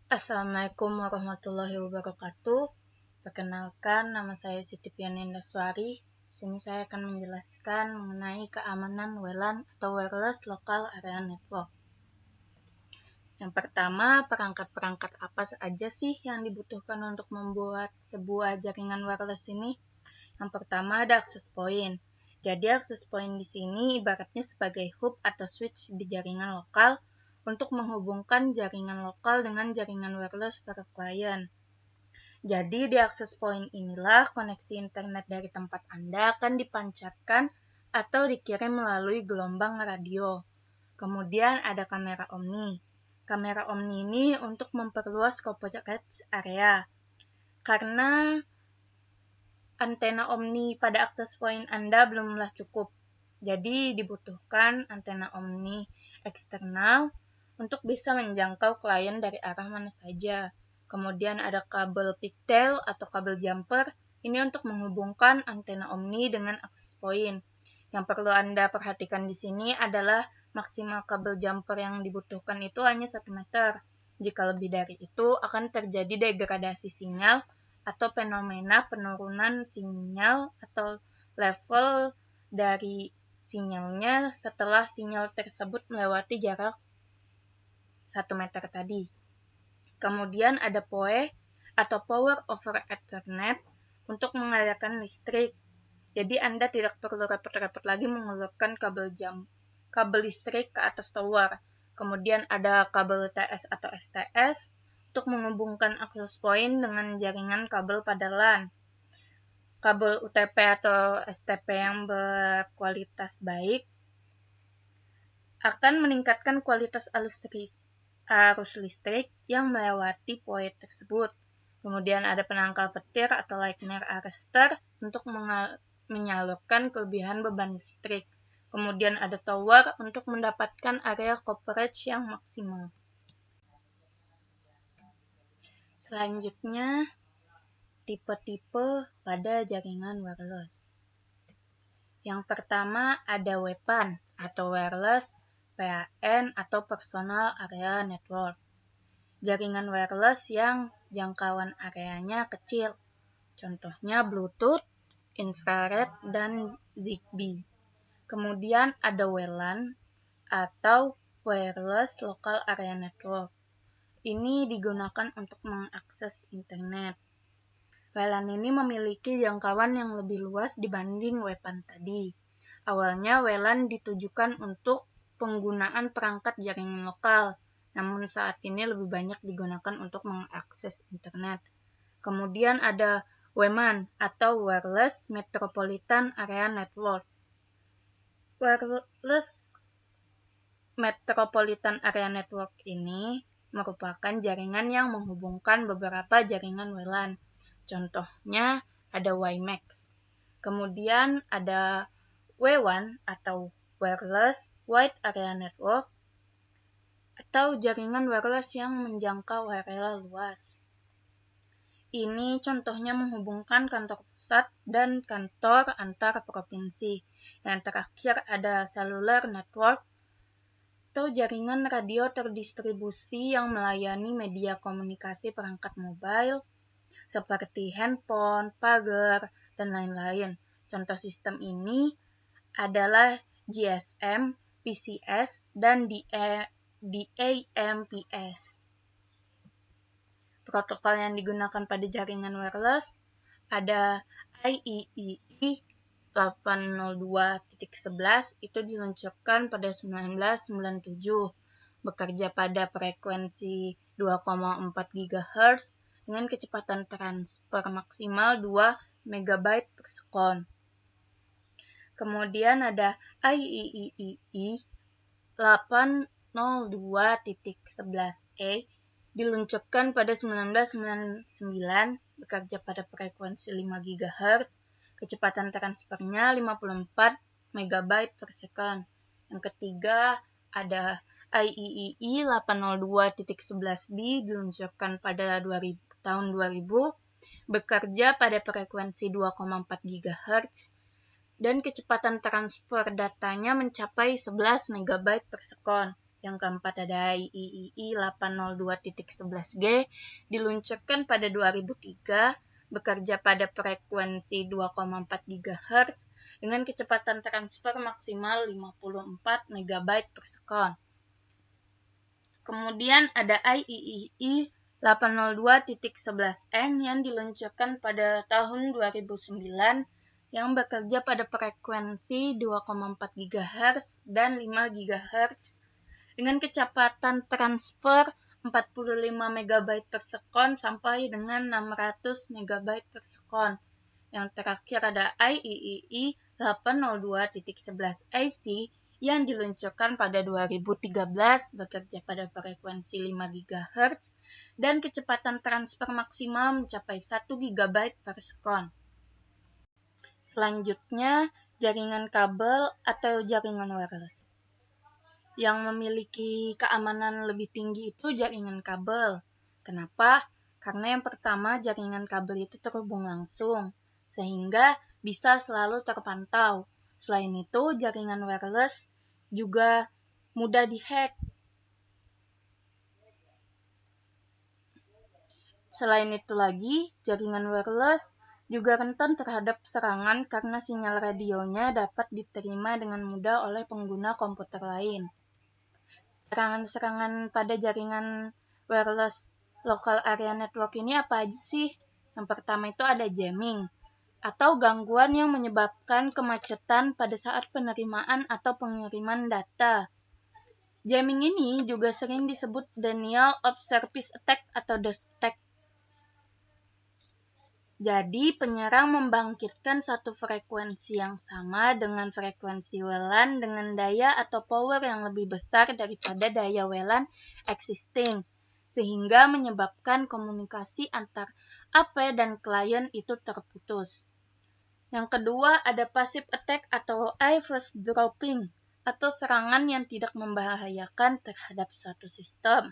Assalamualaikum warahmatullahi wabarakatuh. Perkenalkan, nama saya Siti Piana Indaswari. Di sini saya akan menjelaskan mengenai keamanan WLAN atau Wireless Local Area Network. Yang pertama, perangkat-perangkat apa saja sih yang dibutuhkan untuk membuat sebuah jaringan wireless ini? Yang pertama ada access point. Jadi access point di sini ibaratnya sebagai hub atau switch di jaringan lokal untuk menghubungkan jaringan lokal dengan jaringan wireless para klien. Jadi di access point inilah koneksi internet dari tempat Anda akan dipancarkan atau dikirim melalui gelombang radio. Kemudian ada kamera omni. Kamera omni ini untuk memperluas coverage area. Karena antena omni pada access point Anda belumlah cukup. Jadi dibutuhkan antena omni eksternal untuk bisa menjangkau klien dari arah mana saja. Kemudian ada kabel pigtail atau kabel jumper, ini untuk menghubungkan antena omni dengan access point. Yang perlu Anda perhatikan di sini adalah maksimal kabel jumper yang dibutuhkan itu hanya 1 meter. Jika lebih dari itu akan terjadi degradasi sinyal atau fenomena penurunan sinyal atau level dari sinyalnya setelah sinyal tersebut melewati jarak 1 meter tadi. Kemudian ada PoE atau Power over Ethernet untuk mengalirkan listrik. Jadi Anda tidak perlu repot-repot lagi mengulurkan kabel listrik ke atas tower. Kemudian ada kabel TS atau STS untuk menghubungkan access point dengan jaringan kabel pada LAN. Kabel UTP atau STP yang berkualitas baik akan meningkatkan kualitas arus listrik yang melewati PoE tersebut. Kemudian ada penangkal petir atau lightning arrester untuk menyalurkan kelebihan beban listrik. Kemudian ada tower untuk mendapatkan area coverage yang maksimal. Selanjutnya, tipe-tipe pada jaringan wireless. Yang pertama ada WPAN atau Wireless PAN atau Personal Area Network. Jaringan wireless yang jangkauan areanya kecil. Contohnya Bluetooth, infrared, dan Zigbee. Kemudian ada WLAN atau Wireless Local Area Network. Ini digunakan untuk mengakses internet. WLAN ini memiliki jangkauan yang lebih luas dibanding WPAN tadi. Awalnya WLAN ditujukan untuk penggunaan perangkat jaringan lokal, namun saat ini lebih banyak digunakan untuk mengakses internet. Kemudian ada WMAN atau Wireless Metropolitan Area Network. Wireless Metropolitan Area Network ini merupakan jaringan yang menghubungkan beberapa jaringan WLAN. Contohnya ada WiMAX. Kemudian ada W1 atau Wireless Wide Area Network atau jaringan wireless yang menjangkau area luas. Ini contohnya menghubungkan kantor pusat dan kantor antar provinsi. Yang terakhir ada cellular network atau jaringan radio terdistribusi yang melayani media komunikasi perangkat mobile seperti handphone, pager, dan lain-lain. Contoh sistem ini adalah GSM, PCS, dan DAMPS. Protokol yang digunakan pada jaringan wireless ada IEEE 802.11 itu diluncurkan pada 1997, bekerja pada frekuensi 2,4 GHz dengan kecepatan transfer maksimal 2 MB per sekon. Kemudian ada IEEE 802.11a diluncurkan pada 1999, bekerja pada frekuensi 5 GHz, kecepatan transfernya 54 MB per second. Yang ketiga ada IEEE 802.11b diluncurkan pada tahun 2000, bekerja pada frekuensi 2,4 GHz dan kecepatan transfer datanya mencapai 11 MB per second. Yang keempat ada IEEE 802.11g, diluncurkan pada 2003, bekerja pada frekuensi 2,4 GHz dengan kecepatan transfer maksimal 54 MB per sekon. Kemudian ada IEEE 802.11n yang diluncurkan pada tahun 2009 yang bekerja pada frekuensi 2,4 GHz dan 5 GHz dengan kecepatan transfer 45 MB per sekon sampai dengan 600 MB per sekon. Yang terakhir ada IEEE 802.11ac yang diluncurkan pada 2013, bekerja pada frekuensi 5 GHz dan kecepatan transfer maksimal mencapai 1 GB per sekon. Selanjutnya, jaringan kabel atau jaringan wireless. Yang memiliki keamanan lebih tinggi itu jaringan kabel. Kenapa? Karena yang pertama, jaringan kabel itu terhubung langsung, sehingga bisa selalu terpantau. Selain itu, jaringan wireless juga mudah dihack. Selain itu lagi, jaringan wireless juga rentan terhadap serangan karena sinyal radionya dapat diterima dengan mudah oleh pengguna komputer lain. Serangan-serangan pada jaringan wireless local area network ini apa aja sih? Yang pertama itu ada jamming, atau gangguan yang menyebabkan kemacetan pada saat penerimaan atau pengiriman data. Jamming ini juga sering disebut denial of service attack atau DOS attack. Jadi, penyerang membangkitkan satu frekuensi yang sama dengan frekuensi WLAN dengan daya atau power yang lebih besar daripada daya WLAN existing, sehingga menyebabkan komunikasi antar AP dan klien itu terputus. Yang kedua, ada passive attack atau eavesdropping, atau serangan yang tidak membahayakan terhadap suatu sistem.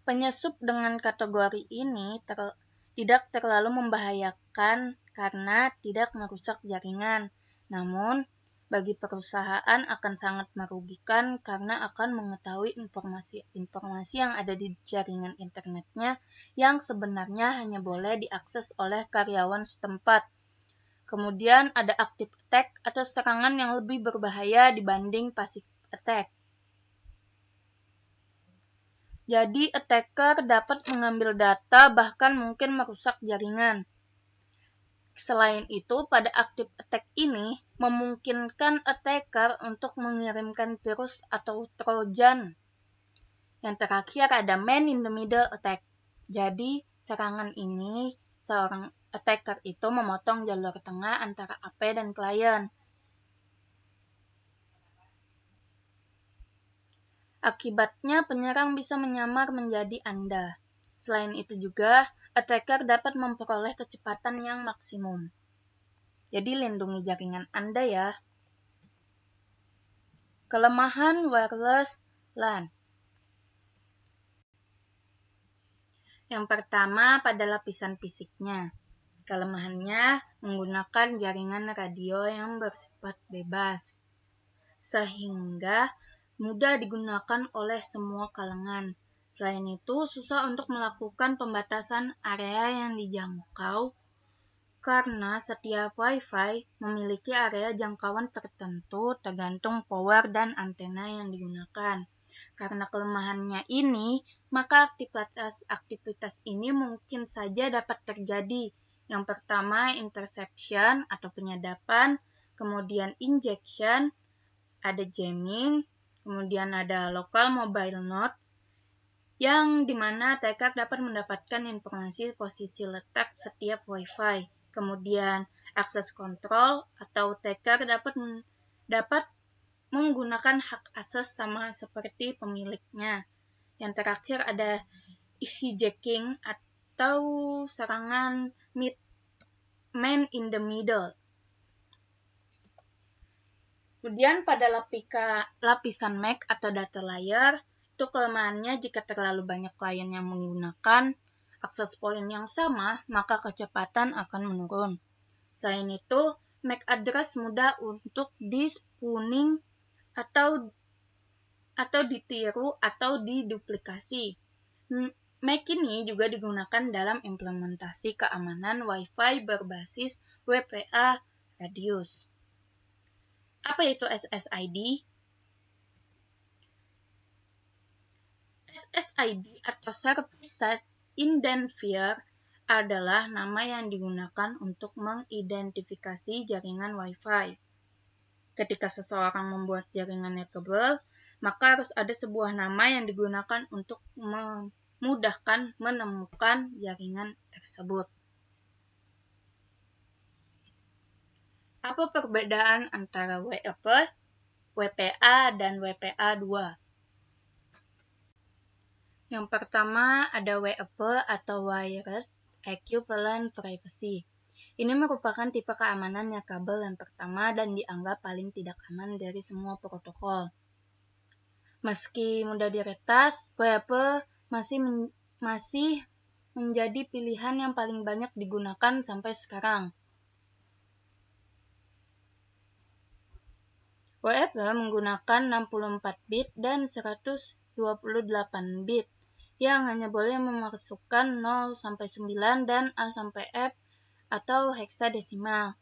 Penyusup dengan kategori ini tidak terlalu membahayakan karena tidak merusak jaringan. Namun, bagi perusahaan akan sangat merugikan karena akan mengetahui informasi yang ada di jaringan internetnya yang sebenarnya hanya boleh diakses oleh karyawan setempat. Kemudian ada active attack atau serangan yang lebih berbahaya dibanding passive attack. Jadi, attacker dapat mengambil data bahkan mungkin merusak jaringan. Selain itu, pada active attack ini memungkinkan attacker untuk mengirimkan virus atau trojan. Yang terakhir ada man in the middle attack. Jadi, serangan ini seorang attacker itu memotong jalur tengah antara AP dan klien. Akibatnya, penyerang bisa menyamar menjadi Anda. Selain itu juga, attacker dapat memperoleh kecepatan yang maksimum. Jadi, lindungi jaringan Anda ya. Kelemahan wireless LAN. Yang pertama, pada lapisan fisiknya. Kelemahannya menggunakan jaringan radio yang bersifat bebas, sehingga mudah digunakan oleh semua kalangan. Selain itu, susah untuk melakukan pembatasan area yang dijangkau karena setiap Wi-Fi memiliki area jangkauan tertentu tergantung power dan antena yang digunakan. Karena kelemahannya ini, maka aktivitas ini mungkin saja dapat terjadi. Yang pertama, interception atau penyadapan, kemudian injection, ada jamming, kemudian ada local mobile nodes, yang dimana attacker dapat mendapatkan informasi posisi letak setiap Wi-Fi. Kemudian access control atau attacker dapat menggunakan hak akses sama seperti pemiliknya. Yang terakhir ada hijacking atau serangan man in the middle. Kemudian pada lapisan MAC atau data layer, itu kelemahannya jika terlalu banyak klien yang menggunakan akses point yang sama, maka kecepatan akan menurun. Selain itu, MAC address mudah untuk di-spooning atau atau ditiru atau diduplikasi. MAC ini juga digunakan dalam implementasi keamanan Wi-Fi berbasis WPA Radius. Apa itu SSID? SSID atau Service Site Identifier adalah nama yang digunakan untuk mengidentifikasi jaringan Wi-Fi. Ketika seseorang membuat jaringan kabel, maka harus ada sebuah nama yang digunakan untuk memudahkan menemukan jaringan tersebut. Apa perbedaan antara WPA dan WPA2? Yang pertama ada WEP atau Wired Equivalent Privacy. Ini merupakan tipe keamanannya kabel yang pertama dan dianggap paling tidak aman dari semua protokol. Meski mudah diretas, WEP masih menjadi pilihan yang paling banyak digunakan sampai sekarang. WEP menggunakan 64 bit dan 128 bit yang hanya boleh memasukkan 0-9 dan A-F atau heksadesimal.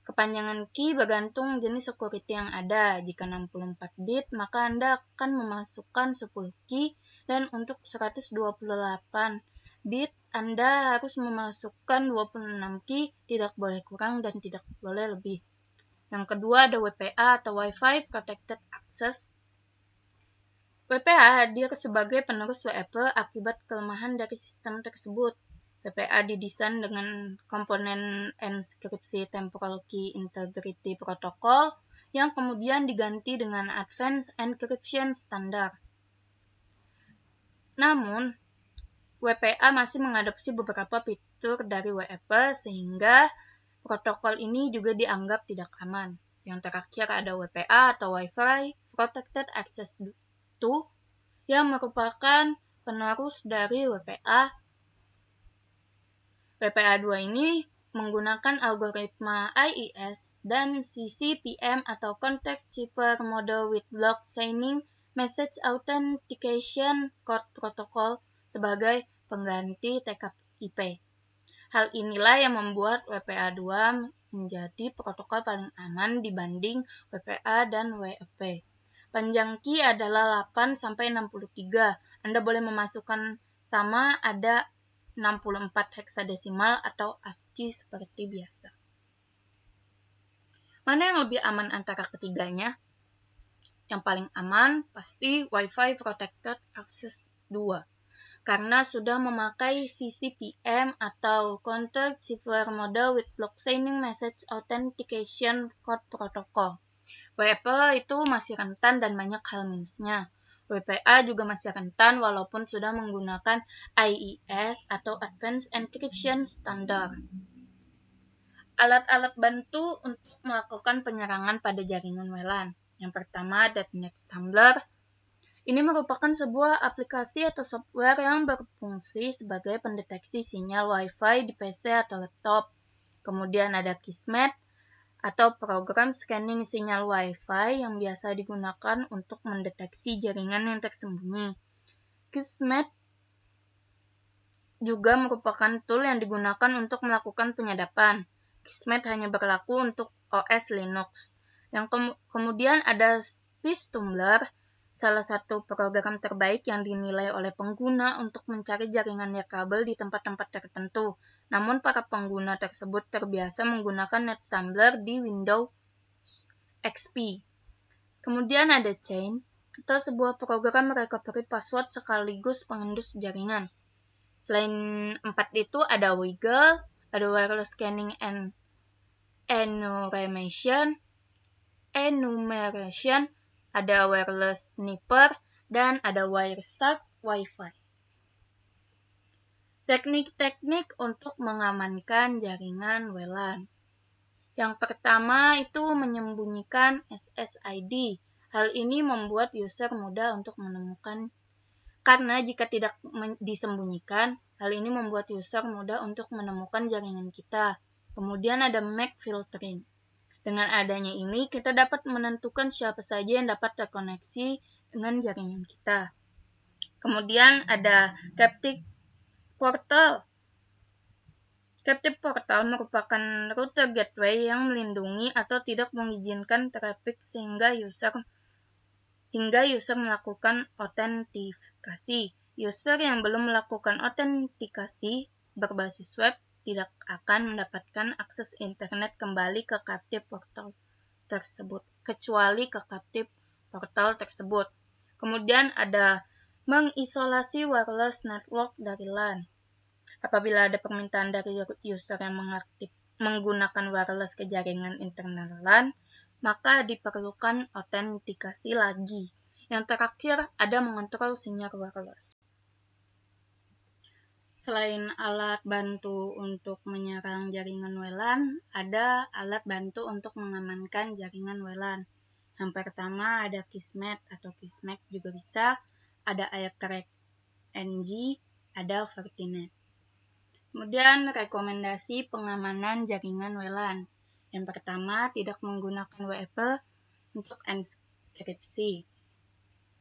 Kepanjangan key bergantung jenis security yang ada. Jika 64 bit, maka Anda akan memasukkan 10 key dan untuk 128 bit, Anda harus memasukkan 26 key, tidak boleh kurang dan tidak boleh lebih. Yang kedua ada WPA atau Wi-Fi Protected Access. WPA hadir sebagai penerus WEP akibat kelemahan dari sistem tersebut. WPA didesain dengan komponen Enkripsi Temporal Key Integrity Protocol yang kemudian diganti dengan Advanced Encryption Standard. Namun, WPA masih mengadopsi beberapa fitur dari WEP sehingga protokol ini juga dianggap tidak aman. Yang terakhir ada WPA atau Wi-Fi Protected Access 2 yang merupakan penerus dari WPA. WPA2 ini menggunakan algoritma IES dan CCPM atau Context Cipher Model with Block Signing Message Authentication Code Protocol sebagai pengganti TCP/IP. Hal inilah yang membuat WPA2 menjadi protokol paling aman dibanding WPA dan WEP. Panjang key adalah 8-63. Anda boleh memasukkan sama ada 64 heksadesimal atau ASCII seperti biasa. Mana yang lebih aman antara ketiganya? Yang paling aman pasti Wi-Fi Protected Access 2. Karena sudah memakai CCPM atau Context Cipher Model with Block Signing Message Authentication Code Protocol. WEP itu masih rentan dan banyak hal minusnya. WPA juga masih rentan walaupun sudah menggunakan IES atau Advanced Encryption Standard. Alat-alat bantu untuk melakukan penyerangan pada jaringan WLAN. Yang pertama ada NetStumbler. Ini merupakan sebuah aplikasi atau software yang berfungsi sebagai pendeteksi sinyal Wi-Fi di PC atau laptop. Kemudian ada Kismet atau program scanning sinyal Wi-Fi yang biasa digunakan untuk mendeteksi jaringan yang tersembunyi. Kismet juga merupakan tool yang digunakan untuk melakukan penyadapan. Kismet hanya berlaku untuk OS Linux. Yang kemudian ada SpaceTumbler, salah satu program terbaik yang dinilai oleh pengguna untuk mencari jaringan nirkabel di tempat-tempat tertentu. Namun para pengguna tersebut terbiasa menggunakan NetStumbler di Windows XP. Kemudian ada Chain, atau sebuah program recovery password sekaligus pengendus jaringan. Selain 4 itu ada Wiggle, ada Wireless Scanning and Enumeration, ada Wireless Sniper, dan ada Wireshark Wi-Fi. Teknik-teknik untuk mengamankan jaringan WLAN. Yang pertama itu menyembunyikan SSID. Hal ini membuat user mudah untuk menemukan. Karena jika tidak disembunyikan, hal ini membuat user mudah untuk menemukan jaringan kita. Kemudian ada MAC filtering. Dengan adanya ini, kita dapat menentukan siapa saja yang dapat terkoneksi dengan jaringan kita. Kemudian ada Captive Portal. Captive Portal merupakan router gateway yang melindungi atau tidak mengizinkan traffic hingga user melakukan autentikasi. User yang belum melakukan autentikasi berbasis web tidak akan mendapatkan akses internet kembali ke Captive Portal tersebut, kecuali ke Captive Portal tersebut. Kemudian ada mengisolasi wireless network dari LAN. Apabila ada permintaan dari user yang menggunakan wireless ke jaringan internal LAN, maka diperlukan autentikasi lagi. Yang terakhir, ada mengontrol sinyal wireless. Selain alat bantu untuk menyerang jaringan WLAN, ada alat bantu untuk mengamankan jaringan WLAN. Yang pertama ada Kismet atau Kismet juga bisa, ada Airtrack NG, ada Fortinet. Kemudian rekomendasi pengamanan jaringan WLAN. Yang pertama, tidak menggunakan WFH untuk enkripsi.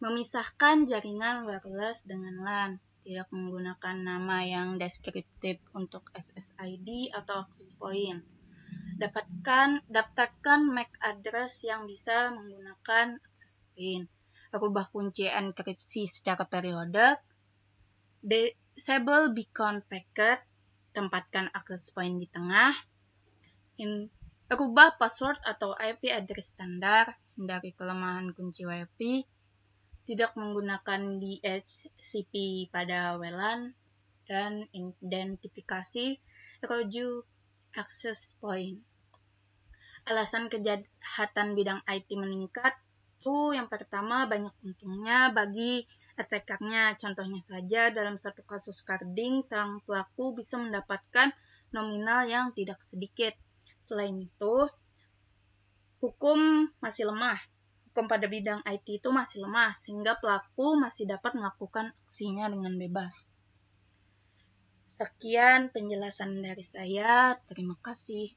Memisahkan jaringan wireless dengan LAN. Tidak menggunakan nama yang deskriptif untuk SSID atau access point. Daftarkan MAC address yang bisa menggunakan access point. Rubah kunci enkripsi secara periodik. Disable beacon packet. Tempatkan access point di tengah. Rubah password atau IP address standar. Hindari kelemahan kunci WiFi. Tidak menggunakan DHCP pada WLAN, dan identifikasi root access point. Alasan kejahatan bidang IT meningkat itu yang pertama banyak untungnya bagi attackernya. Contohnya saja dalam satu kasus carding, sang pelaku bisa mendapatkan nominal yang tidak sedikit. Selain itu, hukum masih lemah. Hukum pada bidang IT itu masih lemah, sehingga pelaku masih dapat melakukan aksinya dengan bebas. Sekian penjelasan dari saya, terima kasih.